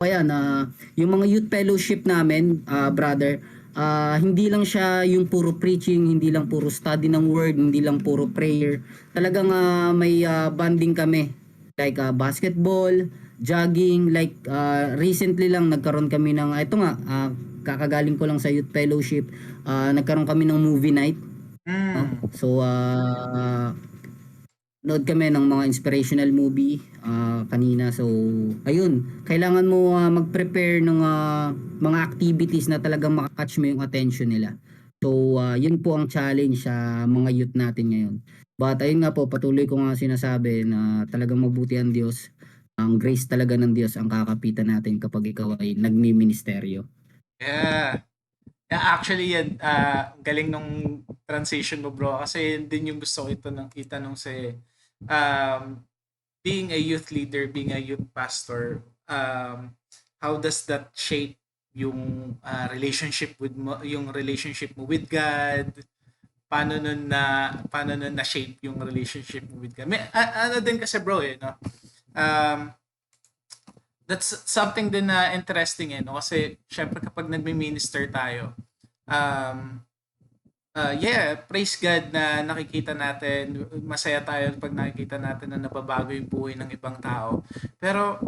Kaya na yung mga youth fellowship namin, brother, hindi lang siya yung puro preaching, hindi lang puro study ng word, hindi lang puro prayer. Talagang may bonding kami. Like basketball, jogging, like recently lang nagkaroon kami ng ito nga, kakagaling ko lang sa youth fellowship, nagkaroon kami ng movie night, no? Hmm. So nood kami ng mga inspirational movie kanina. So, ayun, kailangan mo mag-prepare ng mga activities na talagang makakatch mo yung attention nila. So, yun po ang challenge sa mga youth natin ngayon. But ayun nga po, patuloy ko nga sinasabi na talagang mabuti ang Diyos. Ang grace talaga ng Diyos ang kakapitan natin kapag ikaw ay nagmi-ministeryo. Yeah. Yeah, actually yan, galing nung transition mo bro kasi yun din yung gusto ko itanong si um, being a youth leader, being a youth pastor, how does that shape yung relationship mo with God? Paano nun na shape yung relationship mo with God? Ano din kasi bro no? Um, that's something din na interesting no? Kasi syempre kapag nagmi-minister tayo, um, yeah, praise God na nakikita natin, masaya tayo pag nakikita natin na nababago yung buhay ng ibang tao. Pero